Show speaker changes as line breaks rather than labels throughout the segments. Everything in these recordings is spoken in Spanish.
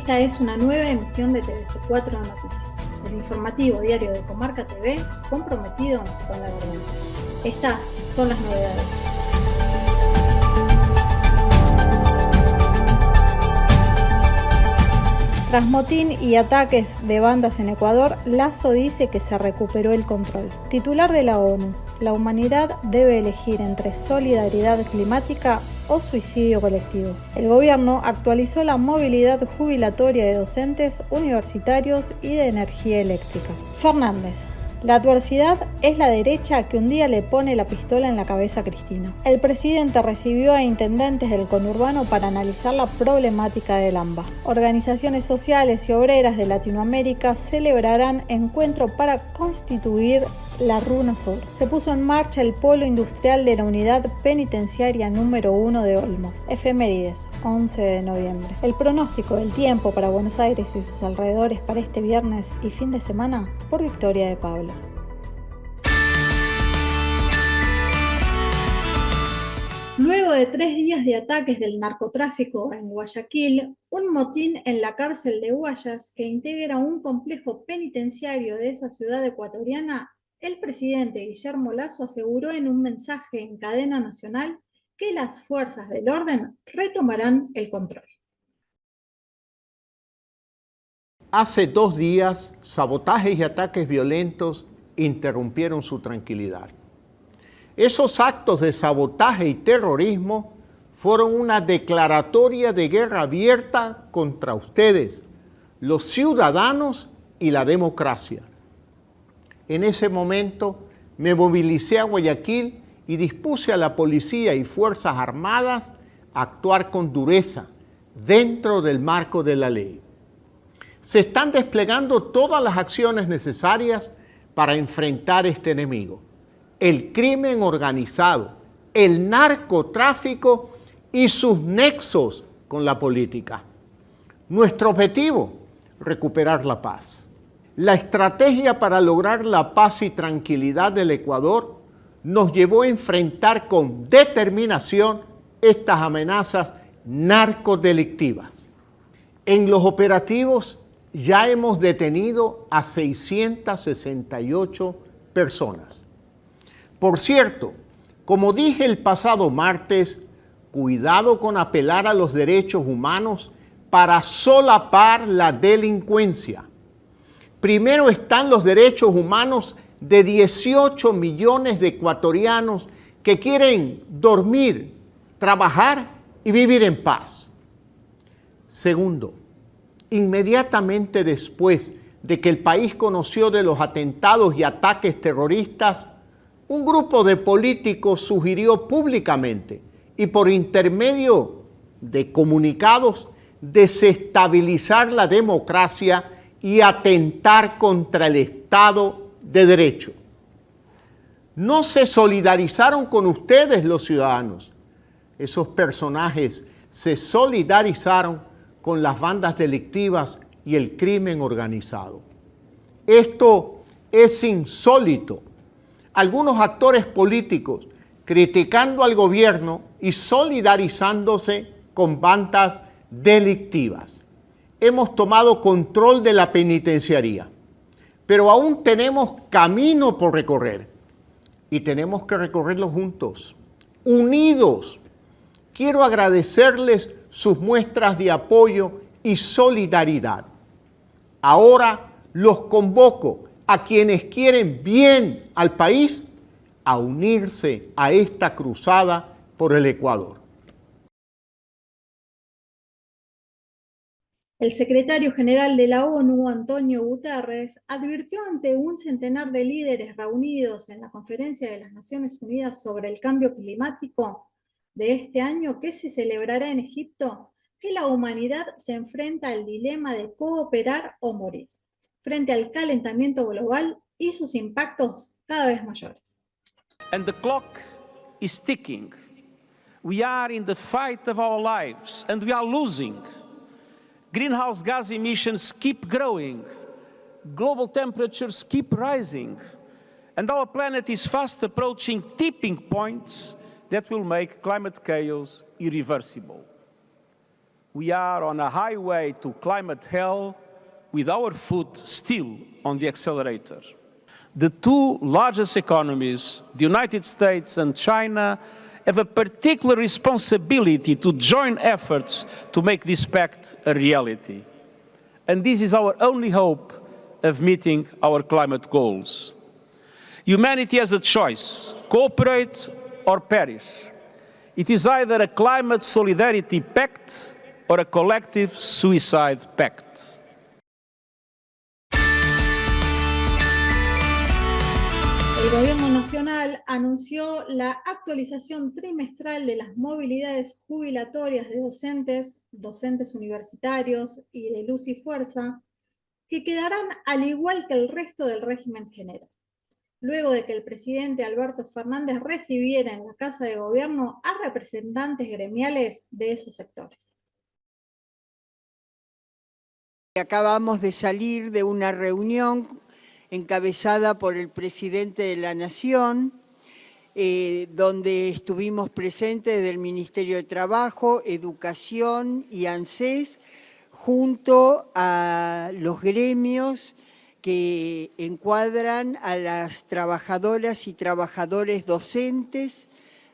Esta es una nueva emisión de TVC4 Noticias, el informativo diario de Comarca TV comprometido con la verdad. Estas son las novedades. Tras motín y ataques de bandas en Ecuador, Lasso dice que se recuperó el control. Titular de la ONU, la humanidad debe elegir entre solidaridad climática o suicidio colectivo. El gobierno actualizó la movilidad jubilatoria de docentes, universitarios y de energía eléctrica. Fernández. La adversidad es la derecha que un día le pone la pistola en la cabeza a Cristina. El presidente recibió a intendentes del conurbano para analizar la problemática del AMBA. Organizaciones sociales y obreras de Latinoamérica celebrarán encuentro para constituir la Runa Sur. Se puso en marcha el polo industrial de la unidad penitenciaria número 1 de Olmos. Efemérides, 11 de noviembre. El pronóstico del tiempo para Buenos Aires y sus alrededores para este viernes y fin de semana por Victoria de Pablo. Luego de 3 días de ataques del narcotráfico en Guayaquil, un motín en la cárcel de Guayas que integra un complejo penitenciario de esa ciudad ecuatoriana, el presidente Guillermo Lasso aseguró en un mensaje en cadena nacional que las fuerzas del orden retomarán el control.
Hace 2 días, sabotajes y ataques violentos interrumpieron su tranquilidad. Esos actos de sabotaje y terrorismo fueron una declaratoria de guerra abierta contra ustedes, los ciudadanos y la democracia. En ese momento me movilicé a Guayaquil y dispuse a la policía y fuerzas armadas a actuar con dureza dentro del marco de la ley. Se están desplegando todas las acciones necesarias para enfrentar este enemigo, el crimen organizado, el narcotráfico y sus nexos con la política. Nuestro objetivo, recuperar la paz. La estrategia para lograr la paz y tranquilidad del Ecuador nos llevó a enfrentar con determinación estas amenazas narcodelictivas. En los operativos ya hemos detenido a 668 personas. Por cierto, como dije el pasado martes, cuidado con apelar a los derechos humanos para solapar la delincuencia. Primero están los derechos humanos de 18 millones de ecuatorianos que quieren dormir, trabajar y vivir en paz. Segundo, inmediatamente después de que el país conoció de los atentados y ataques terroristas, un grupo de políticos sugirió públicamente y por intermedio de comunicados desestabilizar la democracia y atentar contra el Estado de Derecho. No se solidarizaron con ustedes los ciudadanos. Esos personajes se solidarizaron con las bandas delictivas y el crimen organizado. Esto es insólito. Algunos actores políticos criticando al gobierno y solidarizándose con bandas delictivas. Hemos tomado control de la penitenciaría, pero aún tenemos camino por recorrer y tenemos que recorrerlo juntos, unidos. Quiero agradecerles sus muestras de apoyo y solidaridad. Ahora los convoco a quienes quieren bien al país a unirse a esta cruzada por el Ecuador.
El secretario general de la ONU, Antonio Guterres, advirtió ante un centenar de líderes reunidos en la Conferencia de las Naciones Unidas sobre el Cambio Climático de este año, que se celebrará en Egipto, que la humanidad se enfrenta al dilema de cooperar o morir frente al calentamiento global y sus impactos cada vez mayores.
And the clock is ticking. We are in the fight of our lives and we are losing. Greenhouse gas emissions keep growing. Global temperatures keep rising. And our planet is fast approaching tipping points that will make climate chaos irreversible. we are on a highway to climate hell with our foot still on the accelerator. The two largest economies, the United States and China, have a particular responsibility to join efforts to make this pact a reality. And this is our only hope of meeting our climate goals. Humanity has a choice: cooperate or perish. It is either a climate solidarity pact or a collective suicide pact.
El Gobierno Nacional anunció la actualización trimestral de las movilidades jubilatorias de docentes universitarios y de Luz y Fuerza, que quedarán al igual que el resto del régimen general, luego de que el presidente Alberto Fernández recibiera en la Casa de Gobierno a representantes gremiales de esos sectores.
Acabamos de salir de una reunión encabezada por el presidente de la Nación, donde estuvimos presentes del Ministerio de Trabajo, Educación y ANSES, junto a los gremios que encuadran a las trabajadoras y trabajadores docentes,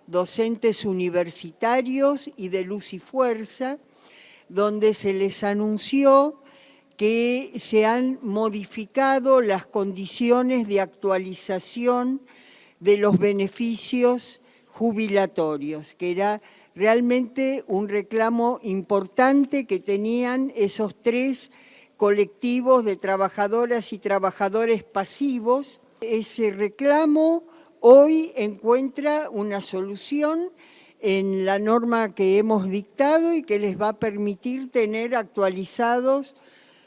docentes universitarios y de Luz y Fuerza, donde se les anunció que se han modificado las condiciones de actualización de los beneficios jubilatorios, que era realmente un reclamo importante que tenían esos tres colectivos de trabajadoras y trabajadores pasivos. Ese reclamo hoy encuentra una solución en la norma que hemos dictado y que les va a permitir tener actualizados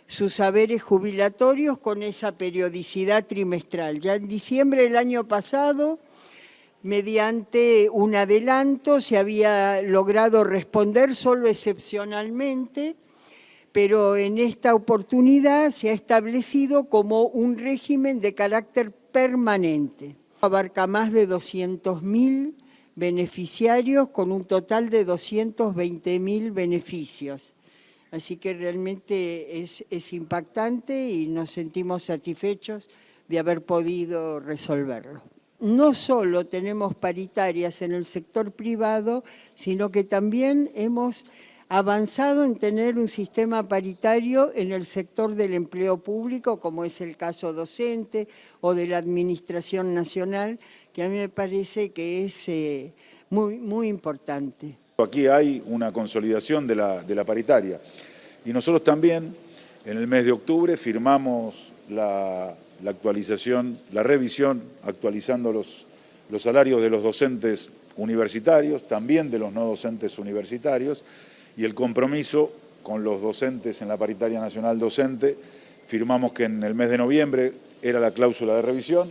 sus haberes jubilatorios con esa periodicidad trimestral. Ya en diciembre del año pasado, mediante un adelanto, se había logrado responder solo excepcionalmente, pero en esta oportunidad se ha establecido como un régimen de carácter permanente. Abarca más de 200.000 beneficiarios con un total de 220.000 beneficios. Así que realmente es impactante y nos sentimos satisfechos de haber podido resolverlo. No solo tenemos paritarias en el sector privado, sino que también hemos avanzado en tener un sistema paritario en el sector del empleo público, como es el caso docente o de la Administración Nacional, que a mí me parece que es muy importante.
Aquí hay una consolidación de la paritaria y nosotros también en el mes de octubre firmamos la actualización, la revisión, actualizando los salarios de los docentes universitarios, también de los no docentes universitarios, y el compromiso con los docentes en la paritaria nacional docente. Firmamos que en el mes de noviembre era la cláusula de revisión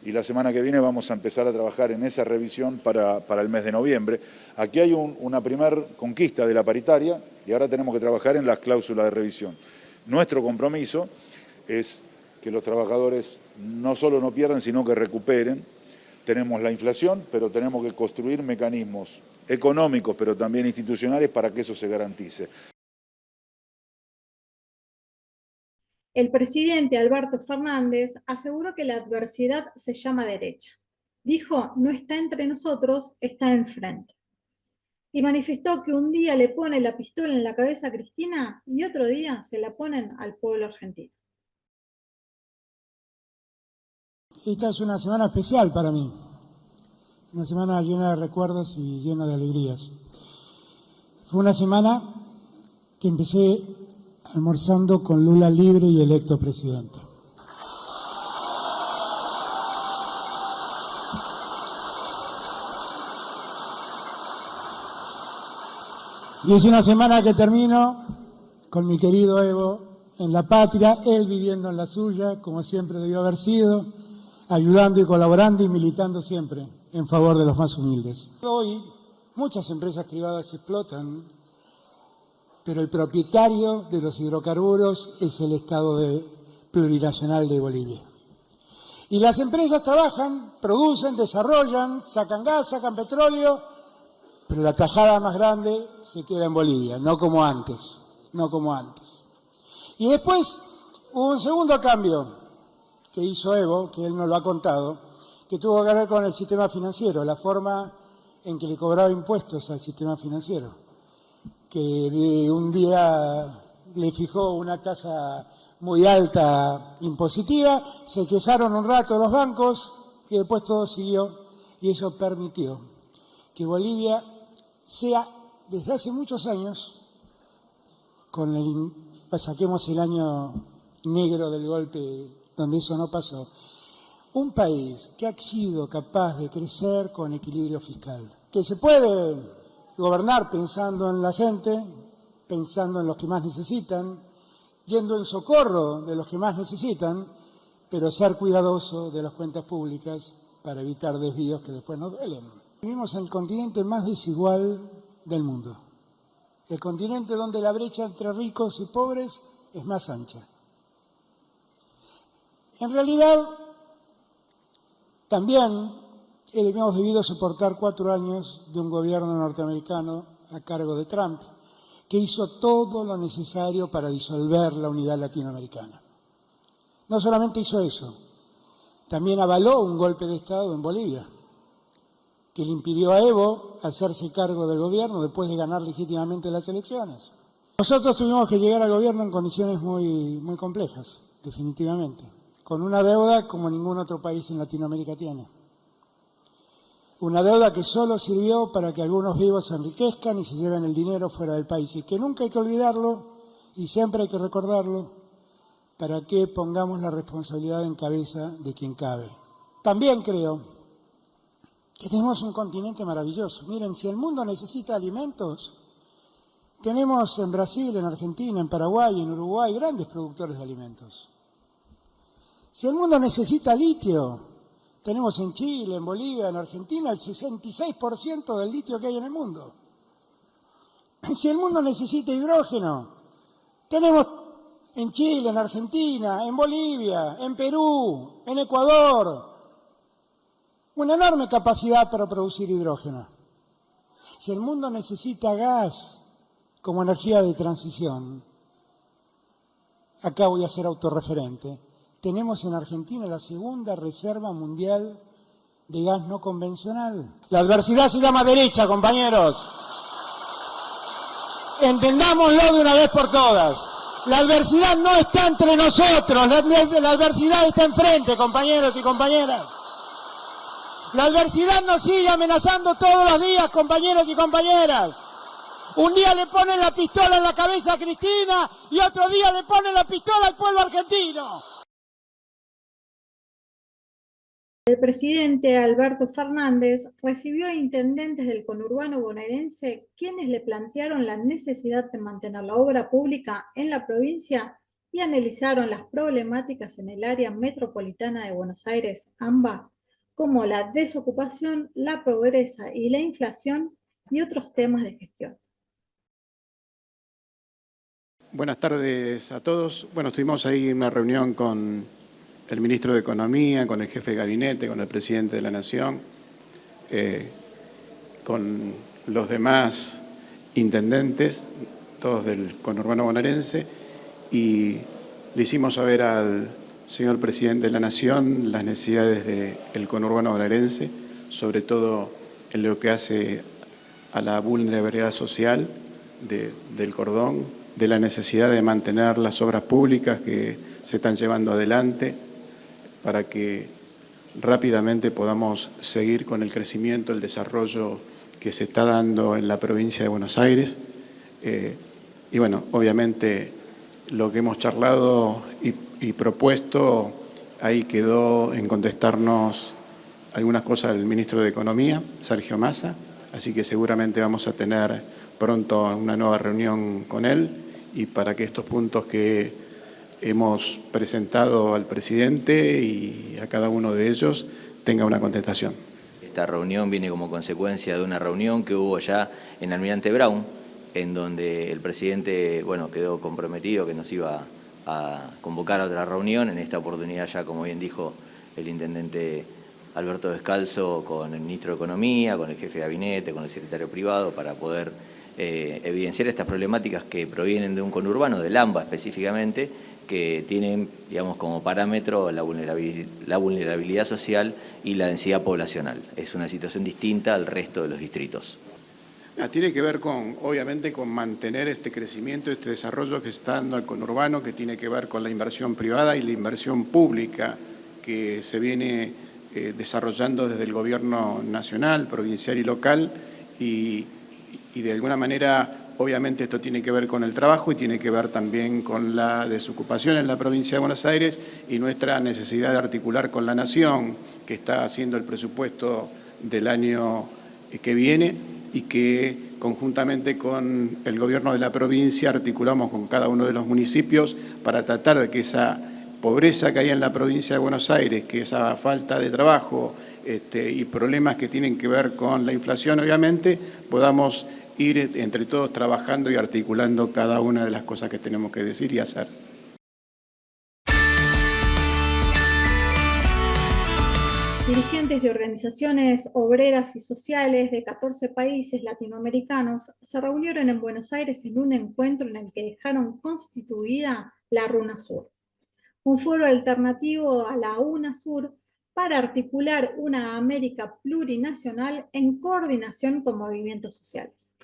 y la semana que viene vamos a empezar a trabajar en esa revisión para el mes de noviembre. Aquí hay una primer conquista de la paritaria y ahora tenemos que trabajar en las cláusulas de revisión. Nuestro compromiso es que los trabajadores no solo no pierdan, sino que recuperen. Tenemos la inflación, pero tenemos que construir mecanismos económicos, pero también institucionales para que eso se garantice.
El presidente Alberto Fernández aseguró que la adversidad se llama derecha. Dijo, no está entre nosotros, está enfrente. Y manifestó que un día le pone la pistola en la cabeza a Cristina y otro día se la ponen al pueblo argentino.
Esta es una semana especial para mí, una semana llena de recuerdos y llena de alegrías. Fue una semana que empecé almorzando con Lula libre y electo presidente. Y es una semana que termino con mi querido Evo en la patria, él viviendo en la suya, como siempre debió haber sido, ayudando y colaborando y militando siempre en favor de los más humildes. Hoy muchas empresas privadas explotan, pero el propietario de los hidrocarburos es el Estado plurinacional de Bolivia. Y las empresas trabajan, producen, desarrollan, sacan gas, sacan petróleo, pero la tajada más grande se queda en Bolivia, no como antes. Y después hubo un segundo cambio que hizo Evo, que él nos lo ha contado, que tuvo que ver con el sistema financiero, la forma en que le cobraba impuestos al sistema financiero, que de un día le fijó una tasa muy alta impositiva, se quejaron un rato los bancos y después todo siguió, y eso permitió que Bolivia sea, desde hace muchos años, saquemos el año negro del golpe donde eso no pasó, un país que ha sido capaz de crecer con equilibrio fiscal, que se puede gobernar pensando en la gente, pensando en los que más necesitan, yendo en socorro de los que más necesitan, pero ser cuidadoso de las cuentas públicas para evitar desvíos que después nos duelen. Vivimos en el continente más desigual del mundo, el continente donde la brecha entre ricos y pobres es más ancha. En realidad, también hemos debido soportar 4 años de un gobierno norteamericano a cargo de Trump, que hizo todo lo necesario para disolver la unidad latinoamericana. No solamente hizo eso, también avaló un golpe de Estado en Bolivia, que le impidió a Evo hacerse cargo del gobierno después de ganar legítimamente las elecciones. Nosotros tuvimos que llegar al gobierno en condiciones muy complejas, definitivamente, con una deuda como ningún otro país en Latinoamérica tiene. Una deuda que solo sirvió para que algunos vivos se enriquezcan y se lleven el dinero fuera del país. Y que nunca hay que olvidarlo y siempre hay que recordarlo para que pongamos la responsabilidad en cabeza de quien cabe. También creo que tenemos un continente maravilloso. Miren, si el mundo necesita alimentos, tenemos en Brasil, en Argentina, en Paraguay, en Uruguay, grandes productores de alimentos. Si el mundo necesita litio, tenemos en Chile, en Bolivia, en Argentina, el 66% del litio que hay en el mundo. Si el mundo necesita hidrógeno, tenemos en Chile, en Argentina, en Bolivia, en Perú, en Ecuador, una enorme capacidad para producir hidrógeno. Si el mundo necesita gas como energía de transición, acá voy a ser autorreferente, tenemos en Argentina la segunda reserva mundial de gas no convencional. La adversidad se llama derecha, compañeros. Entendámoslo de una vez por todas. La adversidad no está entre nosotros, la adversidad está enfrente, compañeros y compañeras. La adversidad nos sigue amenazando todos los días, compañeros y compañeras. Un día le ponen la pistola en la cabeza a Cristina y otro día le ponen la pistola al pueblo argentino.
El presidente Alberto Fernández recibió a intendentes del conurbano bonaerense quienes le plantearon la necesidad de mantener la obra pública en la provincia y analizaron las problemáticas en el área metropolitana de Buenos Aires, AMBA, como la desocupación, la pobreza y la inflación y otros temas de gestión.
Buenas tardes a todos. Bueno, estuvimos ahí en una reunión con el ministro de Economía, con el jefe de gabinete, con el presidente de la Nación, con los demás intendentes, todos del conurbano bonaerense, y le hicimos saber al señor presidente de la Nación las necesidades del conurbano bonaerense, sobre todo en lo que hace a la vulnerabilidad social del cordón, de la necesidad de mantener las obras públicas que se están llevando adelante, para que rápidamente podamos seguir con el crecimiento, el desarrollo que se está dando en la provincia de Buenos Aires. Y bueno, obviamente lo que hemos charlado y propuesto, ahí quedó en contestarnos algunas cosas del ministro de Economía, Sergio Massa, así que seguramente vamos a tener pronto una nueva reunión con él y para que estos puntos que hemos presentado al presidente y a cada uno de ellos tenga una contestación.
Esta reunión viene como consecuencia de una reunión que hubo ya en Almirante Brown, en donde el presidente quedó comprometido que nos iba a convocar a otra reunión. En esta oportunidad ya, como bien dijo el intendente Alberto Descalzo con el ministro de Economía, con el jefe de gabinete, con el secretario privado, para poder evidenciar estas problemáticas que provienen de un conurbano, del AMBA específicamente, que tienen, digamos, como parámetro la vulnerabilidad social y la densidad poblacional. Es una situación distinta al resto de los distritos.
Tiene que ver obviamente, con mantener este crecimiento, este desarrollo que está dando el conurbano, que tiene que ver con la inversión privada y la inversión pública que se viene desarrollando desde el gobierno nacional, provincial y local, y de alguna manera, obviamente, esto tiene que ver con el trabajo y tiene que ver también con la desocupación en la provincia de Buenos Aires y nuestra necesidad de articular con la Nación, que está haciendo el presupuesto del año que viene, y que conjuntamente con el gobierno de la provincia articulamos con cada uno de los municipios para tratar de que esa pobreza que hay en la provincia de Buenos Aires, que esa falta de trabajo y problemas que tienen que ver con la inflación, obviamente, podamos ir entre todos trabajando y articulando cada una de las cosas que tenemos que decir y hacer.
Dirigentes de organizaciones obreras y sociales de 14 países latinoamericanos se reunieron en Buenos Aires en un encuentro en el que dejaron constituida la RUNASUR, un foro alternativo a la UNASUR para articular una América plurinacional en coordinación con movimientos sociales.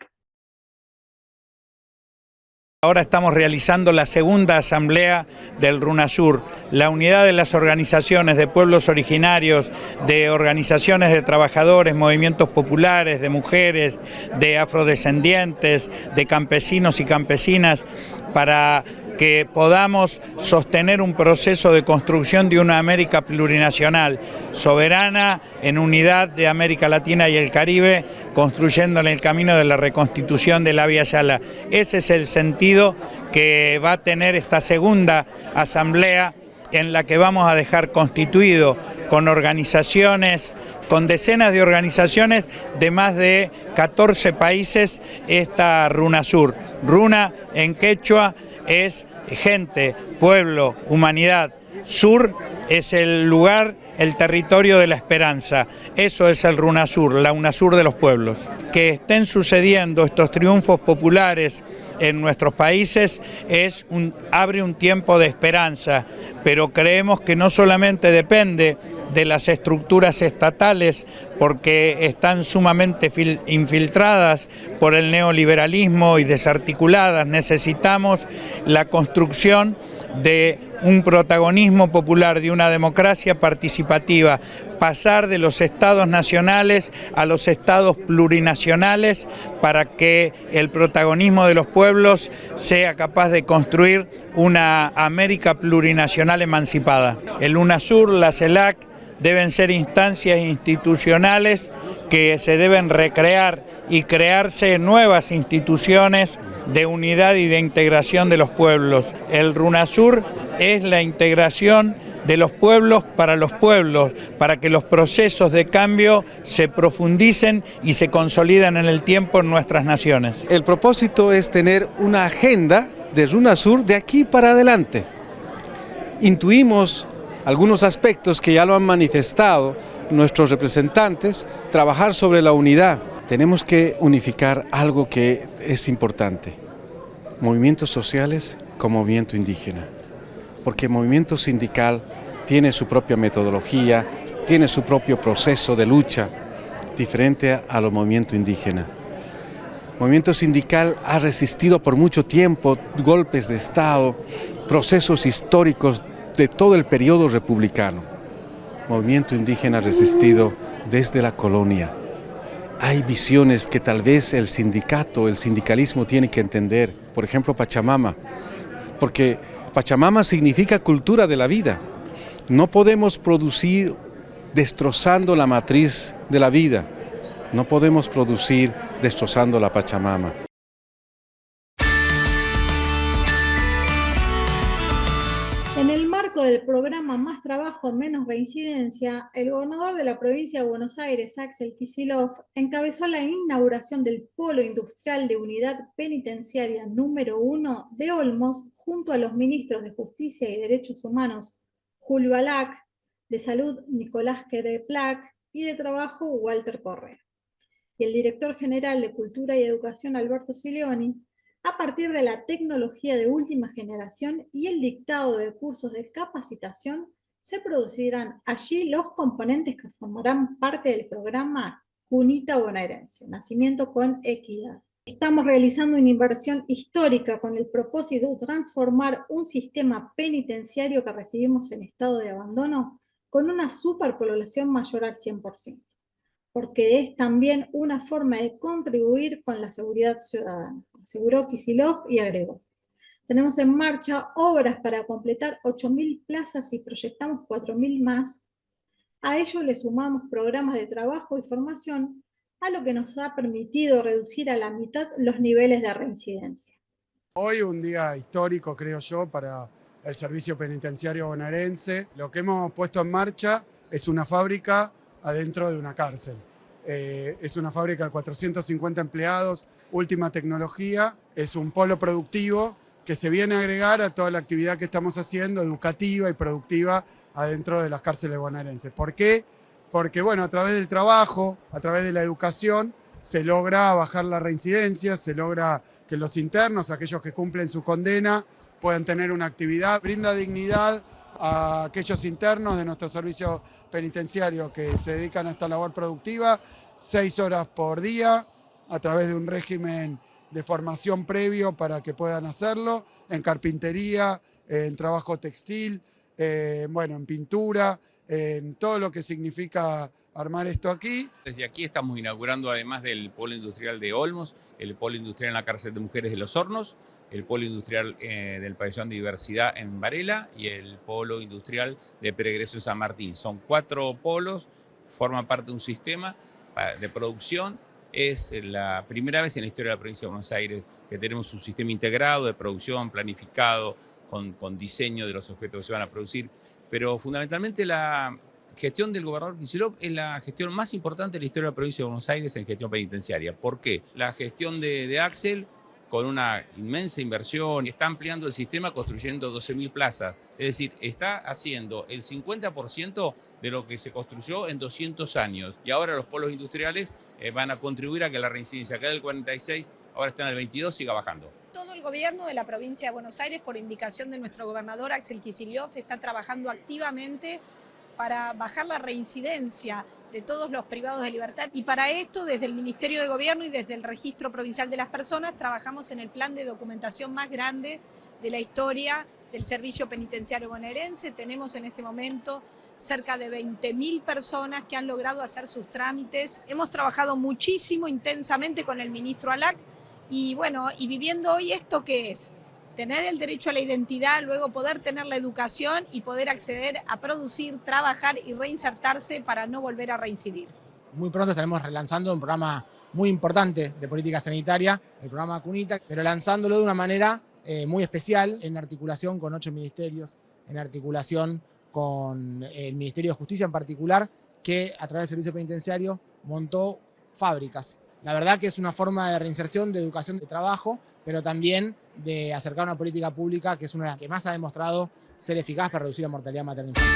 Ahora estamos realizando la segunda asamblea del RUNASUR, la unidad de las organizaciones de pueblos originarios, de organizaciones de trabajadores, movimientos populares, de mujeres, de afrodescendientes, de campesinos y campesinas, para que podamos sostener un proceso de construcción de una América plurinacional, soberana, en unidad de América Latina y el Caribe, construyendo en el camino de la reconstitución de la Vía Yala. Ese es el sentido que va a tener esta segunda asamblea, en la que vamos a dejar constituido con organizaciones, con decenas de organizaciones de más de 14 países, esta RUNASUR. Runa en quechua es gente, pueblo, humanidad. Sur es el lugar, el territorio de la esperanza. Eso es el RUNASUR, la UNASUR de los pueblos. Que estén sucediendo estos triunfos populares en nuestros países abre un tiempo de esperanza, pero creemos que no solamente depende de las estructuras estatales, porque están sumamente infiltradas por el neoliberalismo y desarticuladas. Necesitamos la construcción de un protagonismo popular, de una democracia participativa, pasar de los estados nacionales a los estados plurinacionales para que el protagonismo de los pueblos sea capaz de construir una América plurinacional emancipada. El UNASUR, la CELAC, deben ser instancias institucionales que se deben recrear y crearse nuevas instituciones de unidad y de integración de los pueblos. El RUNASUR es la integración de los pueblos, para que los procesos de cambio se profundicen y se consoliden en el tiempo en nuestras naciones.
El propósito es tener una agenda de RUNASUR de aquí para adelante. Intuimos algunos aspectos que ya lo han manifestado nuestros representantes, trabajar sobre la unidad. Tenemos que unificar algo que es importante, movimientos sociales con movimiento indígena, porque el movimiento sindical tiene su propia metodología, tiene su propio proceso de lucha, diferente a los movimientos indígenas. El movimiento sindical ha resistido por mucho tiempo golpes de Estado, procesos históricos de todo el periodo republicano. El movimiento indígena ha resistido desde la colonia. Hay visiones que tal vez el sindicalismo tiene que entender. Por ejemplo, Pachamama, porque Pachamama significa cultura de la vida. No podemos producir destrozando la matriz de la vida. No podemos producir destrozando la Pachamama.
En el marco del programa Más Trabajo, Menos Reincidencia, el gobernador de la provincia de Buenos Aires, Axel Kicillof, encabezó la inauguración del Polo Industrial de Unidad Penitenciaria número 1 de Olmos, junto a los ministros de Justicia y Derechos Humanos, Julio Alac, de Salud Nicolás Quereplac y de Trabajo Walter Correa. Y el director general de Cultura y Educación, Alberto Sileoni, a partir de la tecnología de última generación y el dictado de cursos de capacitación, se producirán allí los componentes que formarán parte del programa Cunita Bonaerense, Nacimiento con Equidad. Estamos realizando una inversión histórica con el propósito de transformar un sistema penitenciario que recibimos en estado de abandono con una superpoblación mayor al 100%, porque es también una forma de contribuir con la seguridad ciudadana, aseguró Kicillof y agregó: tenemos en marcha obras para completar 8.000 plazas y proyectamos 4.000 más. A ello le sumamos programas de trabajo y formación, a lo que nos ha permitido reducir a la mitad los niveles de reincidencia.
Hoy un día histórico, creo yo, para el servicio penitenciario bonaerense. Lo que hemos puesto en marcha es una fábrica adentro de una cárcel. Es una fábrica de 450 empleados, última tecnología, es un polo productivo que se viene a agregar a toda la actividad que estamos haciendo, educativa y productiva, adentro de las cárceles bonaerenses. ¿Por qué? Porque, bueno, a través del trabajo, a través de la educación, se logra bajar la reincidencia, se logra que los internos, aquellos que cumplen su condena, puedan tener una actividad, brinda dignidad a aquellos internos de nuestro servicio penitenciario que se dedican a esta labor productiva, 6 horas por día, a través de un régimen de formación previo para que puedan hacerlo, en carpintería, en trabajo textil, en pintura, en todo lo que significa armar esto aquí.
Desde aquí estamos inaugurando, además del polo industrial de Olmos, el polo industrial en la cárcel de mujeres de Los Hornos, el polo industrial del pabellón de diversidad en Varela y el polo industrial de Peregreso San Martín. Son 4 polos, forman parte de un sistema de producción. Es la primera vez en la historia de la provincia de Buenos Aires que tenemos un sistema integrado de producción, planificado, con diseño de los objetos que se van a producir. Pero fundamentalmente la gestión del gobernador Kicillof es la gestión más importante de la historia de la provincia de Buenos Aires en gestión penitenciaria. ¿Por qué? La gestión de Axel, con una inmensa inversión, está ampliando el sistema construyendo 12.000 plazas. Es decir, está haciendo el 50% de lo que se construyó en 200 años. Y ahora los polos industriales van a contribuir a que la reincidencia, que era del 46, ahora está en el 22, siga bajando.
Todo el gobierno de la provincia de Buenos Aires, por indicación de nuestro gobernador Axel Kicillof, está trabajando activamente para bajar la reincidencia de todos los privados de libertad. Y para esto, desde el Ministerio de Gobierno y desde el Registro Provincial de las Personas, trabajamos en el plan de documentación más grande de la historia del servicio penitenciario bonaerense. Tenemos en este momento cerca de 20.000 personas que han logrado hacer sus trámites. Hemos trabajado muchísimo, intensamente con el ministro Alac y viviendo hoy esto que es tener el derecho a la identidad, luego poder tener la educación y poder acceder a producir, trabajar y reinsertarse para no volver a reincidir.
Muy pronto estaremos relanzando un programa muy importante de política sanitaria, el programa Cunita, pero lanzándolo de una manera muy especial, en articulación con 8 ministerios, en articulación con el Ministerio de Justicia en particular, que a través del servicio penitenciario montó fábricas. La verdad que es una forma de reinserción, de educación, de trabajo, pero también de acercar una política pública que es una de las que más ha demostrado ser eficaz para reducir la mortalidad materna infantil.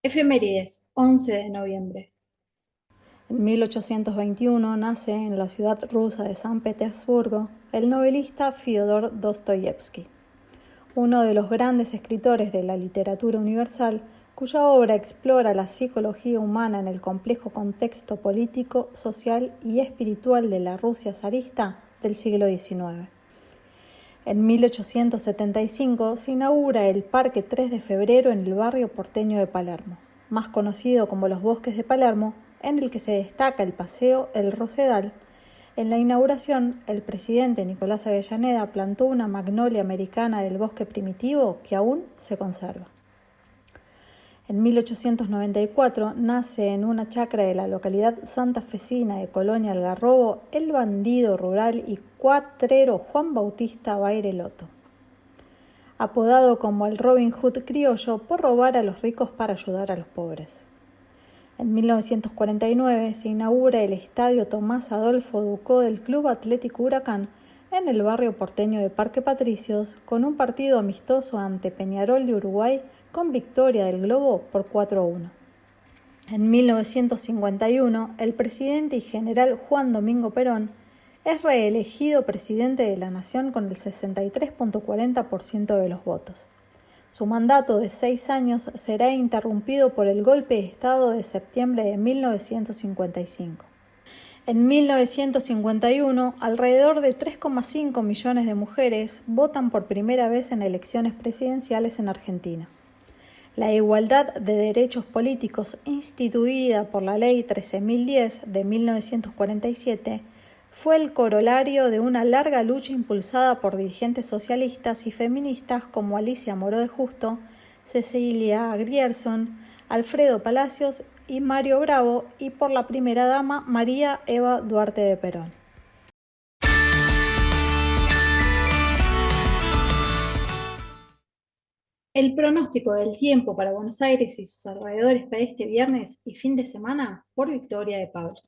Efemérides, 11 de noviembre. En 1821 nace en la ciudad rusa de San Petersburgo el novelista Fyodor Dostoyevsky, uno de los grandes escritores de la literatura universal, cuya obra explora la psicología humana en el complejo contexto político, social y espiritual de la Rusia zarista del siglo XIX. En 1875 se inaugura el Parque 3 de Febrero en el barrio porteño de Palermo, más conocido como los Bosques de Palermo, en el que se destaca el paseo El Rosedal. En la inauguración, el presidente Nicolás Avellaneda plantó una magnolia americana del bosque primitivo que aún se conserva. En 1894 nace en una chacra de la localidad santafesina de Colonia Algarrobo el bandido rural y cuatrero Juan Bautista Bairelotto, apodado como el Robin Hood criollo por robar a los ricos para ayudar a los pobres. En 1949 se inaugura el Estadio Tomás Adolfo Ducó del Club Atlético Huracán en el barrio porteño de Parque Patricios, con un partido amistoso ante Peñarol de Uruguay con victoria del Globo por 4-1. En 1951, el presidente y general Juan Domingo Perón es reelegido presidente de la Nación con el 63.40% de los votos. Su mandato de 6 años será interrumpido por el golpe de Estado de septiembre de 1955. En 1951, alrededor de 3,5 millones de mujeres votan por primera vez en elecciones presidenciales en Argentina. La igualdad de derechos políticos instituida por la Ley 13.010 de 1947 fue el corolario de una larga lucha impulsada por dirigentes socialistas y feministas como Alicia Moró de Justo, Cecilia Grierson, Alfredo Palacios y Mario Bravo, y por la primera dama María Eva Duarte de Perón. El pronóstico del tiempo para Buenos Aires y sus alrededores para este viernes y fin de semana por Victoria de Pablo.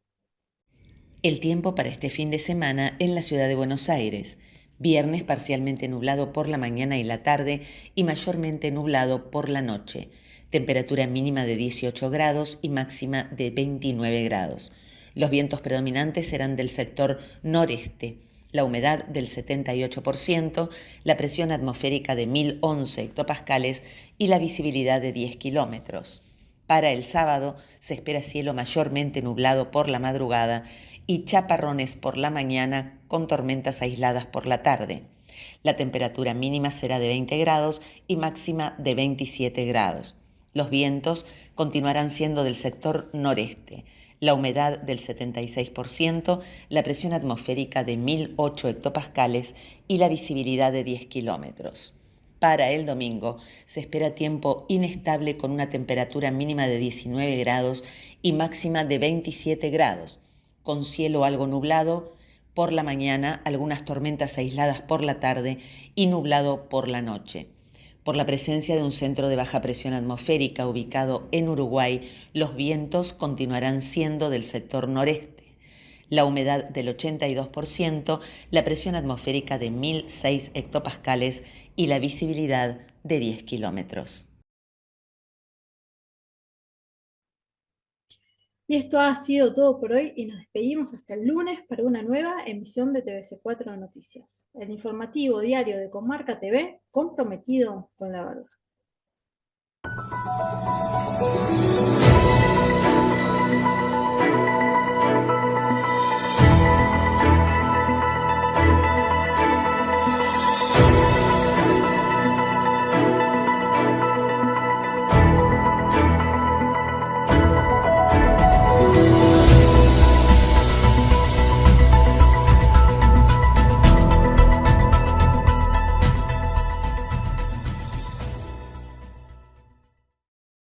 El tiempo para este fin de semana en la ciudad de Buenos Aires. Viernes parcialmente nublado por la mañana y la tarde y mayormente nublado por la noche. Temperatura mínima de 18 grados y máxima de 29 grados. Los vientos predominantes serán del sector noreste. La humedad del 78%, la presión atmosférica de 1011 hectopascales y la visibilidad de 10 kilómetros. Para el sábado se espera cielo mayormente nublado por la madrugada y chaparrones por la mañana con tormentas aisladas por la tarde. La temperatura mínima será de 20 grados y máxima de 27 grados. Los vientos continuarán siendo del sector noreste. La humedad del 76%, la presión atmosférica de 1008 hectopascales y la visibilidad de 10 kilómetros. Para el domingo se espera tiempo inestable con una temperatura mínima de 19 grados y máxima de 27 grados, con cielo algo nublado por la mañana, algunas tormentas aisladas por la tarde y nublado por la noche. Por la presencia de un centro de baja presión atmosférica ubicado en Uruguay, los vientos continuarán siendo del sector noreste. La humedad del 82%, la presión atmosférica de 1006 hectopascales y la visibilidad de 10 kilómetros.
Y esto ha sido todo por hoy y nos despedimos hasta el lunes para una nueva emisión de TVC4 Noticias, el informativo diario de Comarca TV comprometido con la verdad.